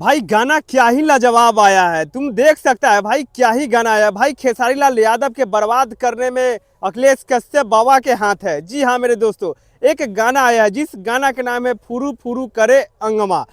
भाई गाना क्या ही लाजवाब आया है, तुम देख सकता है भाई क्या ही गाना आया भाई। खेसारी लाल यादव के बर्बाद करने में अखिलेश कश्यप बाबा के हाथ है। जी हाँ मेरे दोस्तों, एक गाना आया है जिस गाना के नाम है फुरू फुरू करे अंगमा।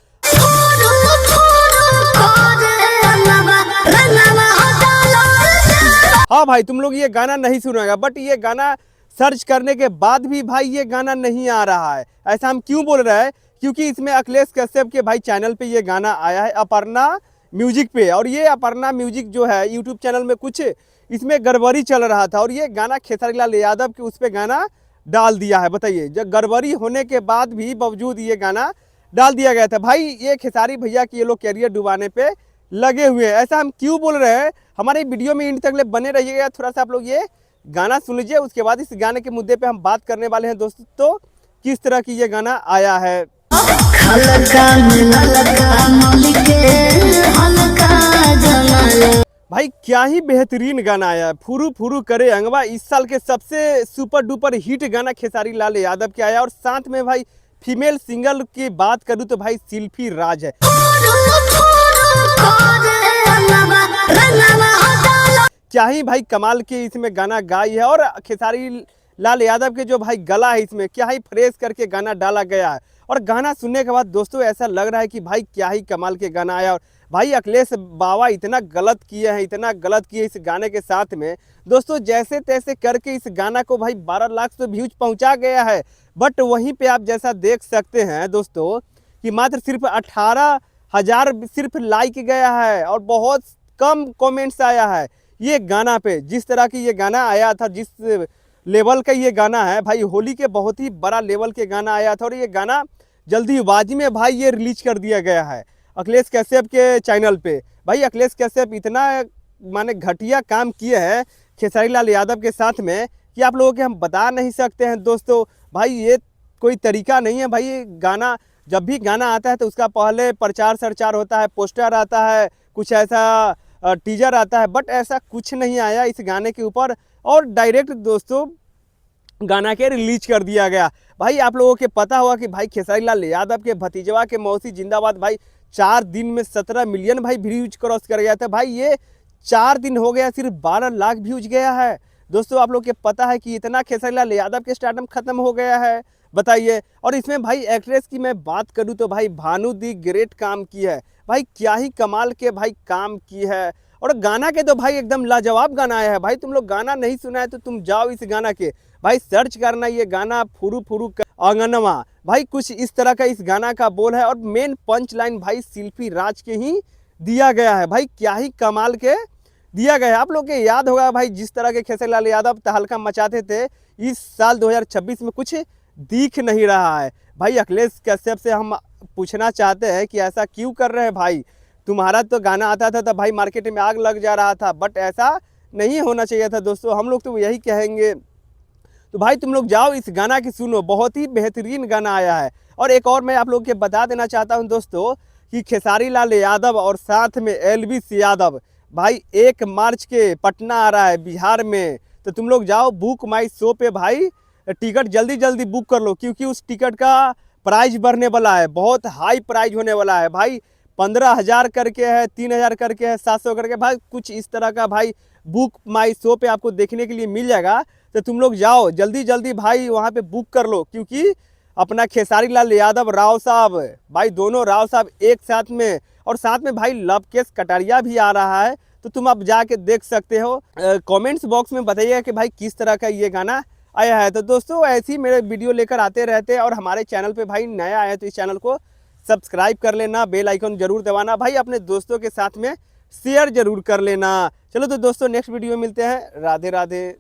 हाँ भाई, तुम लोग ये गाना नहीं सुनेगा, बट ये गाना सर्च करने के बाद भी भाई ये गाना नहीं आ रहा है। ऐसा हम क्यों बोल रहे हैं? क्योंकि इसमें अखिलेश कश्यप के भाई चैनल पे ये गाना आया है अपर्णा म्यूजिक पे, और ये अपर्णा म्यूजिक जो है यूट्यूब चैनल में कुछ इसमें गड़बड़ी चल रहा था और ये गाना खेसारी लाल यादव के उस पर गाना डाल दिया है। बताइए, जब गड़बड़ी होने के बाद भी बावजूद ये गाना डाल दिया गया था। भाई ये खेसारी भैया की ये लोग कैरियर डुबाने पे लगे हुए हैं। ऐसा हम क्यों बोल रहे हैं? हमारे वीडियो में इन तक बने रहिएगा। थोड़ा सा आप लोग ये गाना सुन लीजिए, उसके बाद इस गाने के मुद्दे पे हम बात करने वाले हैं दोस्तों। तो किस तरह की ये गाना आया है। भाई क्या ही बेहतरीन गाना आया है, फुरू फुरू करे अंगवा। इस साल के सबसे सुपर डुपर हिट गाना खेसारी लाल यादव के आया, और साथ में भाई फीमेल सिंगल की बात करूं तो भाई शिल्पी राज है। क्या ही भाई कमाल के इसमें गाना गाई है, और खेसारी लाल यादव के जो भाई गला है इसमें क्या ही फ्रेश करके गाना डाला गया है। और गाना सुनने के बाद दोस्तों ऐसा लग रहा है कि भाई क्या ही कमाल के गाना आया। और भाई अखिलेश बाबा इतना गलत किए हैं, इतना गलत किए इस गाने के साथ में दोस्तों। जैसे तैसे करके इस गाना को भाई 12 लाख तो व्यूज पहुंचा गया है, बट वहीं पे आप जैसा देख सकते हैं दोस्तों कि मात्र सिर्फ 18,000 सिर्फ लाइक गया है और बहुत कम कमेंट्स आया है ये गाना पे। जिस तरह की ये गाना आया था, जिस लेवल का ये गाना है भाई, होली के बहुत ही बड़ा लेवल के गाना आया था, और ये गाना जल्दीबाजी में भाई ये रिलीज कर दिया गया है अखिलेश कश्यप के चैनल पे। भाई अखिलेश कश्यप इतना माने घटिया काम किए हैं खेसारी लाल यादव के साथ में कि आप लोगों के हम बता नहीं सकते हैं दोस्तों। भाई ये कोई तरीका नहीं है। भाई गाना जब भी गाना आता है तो उसका पहले प्रचार सरचार होता है, पोस्टर आता है, कुछ ऐसा टीजर आता है, बट ऐसा कुछ नहीं आया इस गाने के ऊपर, और डायरेक्ट दोस्तों गाना के रिलीज कर दिया गया। भाई आप लोगों के पता होगा कि भाई खेसारी लाल यादव के भतीजवा के मौसी जिंदाबाद भाई 4 दिन में 17 मिलियन भाई व्यूज क्रॉस कर गया था। भाई ये 4 दिन हो गया, सिर्फ 12 लाख व्यूज गया है दोस्तों। आप लोग के पता है कि इतना खेसारी लाल यादव के स्टारडम खत्म हो गया है, बताइए। और इसमें भाई एक्ट्रेस की मैं बात करूं तो भाई भानु दी ग्रेट काम की है। भाई क्या ही कमाल के भाई काम की है, और गाना के तो भाई एकदम लाजवाब गाना आया है। भाई तुम लोग गाना नहीं सुना है तो तुम जाओ इस गाना के भाई सर्च करना, ये गाना फुरू फुरू आंगनवा। भाई कुछ इस तरह का इस गाना का बोल है, और मेन पंच लाइन भाई शिल्पी राज के ही दिया गया है। भाई क्या ही कमाल के दिया गया है। आप लोग के याद होगा भाई जिस तरह के खेसारी लाल यादव तहलका मचाते थे, इस साल 2026 में कुछ दिख नहीं रहा है। भाई अखिलेश कश्यप से हम पूछना चाहते हैं कि ऐसा क्यों कर रहे हैं भाई? तुम्हारा तो गाना आता था तब भाई मार्केट में आग लग जा रहा था, बट ऐसा नहीं होना चाहिए था दोस्तों। हम लोग तो यही कहेंगे। तो भाई तुम लोग जाओ इस गाना की सुनो, बहुत ही बेहतरीन गाना आया है। और एक और मैं आप लोग के बता देना चाहता हूं दोस्तों कि खेसारी लाल यादव और साथ में एल्विस यादव भाई 1 मार्च के पटना आ रहा है बिहार में। तो तुम लोग जाओ बुक माई शो पे भाई टिकट जल्दी जल्दी बुक कर लो, क्योंकि उस टिकट का प्राइस बढ़ने वाला है, बहुत हाई प्राइस होने वाला है भाई। 15,000 करके है, 3,000 करके है, 700 करके, भाई कुछ इस तरह का भाई बुक माई शो पे आपको देखने के लिए मिल जाएगा। तो तुम लोग जाओ जल्दी जल्दी भाई वहाँ पे बुक कर लो, क्योंकि अपना खेसारी लाल यादव राव साहब भाई दोनों राव साहब एक साथ में, और साथ में भाई लवकेश कटारिया भी आ रहा है। तो तुम अब जाके देख सकते हो। कमेंट्स बॉक्स में बताइएगा कि भाई किस तरह का ये गाना आया है। तो दोस्तों ऐसे ही मेरे वीडियो लेकर आते रहते हैं, और हमारे चैनल पे भाई नया आया तो इस चैनल को सब्सक्राइब कर लेना, बेल आइकन जरूर दबाना भाई, अपने दोस्तों के साथ में शेयर जरूर कर लेना। चलो तो दोस्तों नेक्स्ट वीडियो में मिलते हैं। राधे राधे।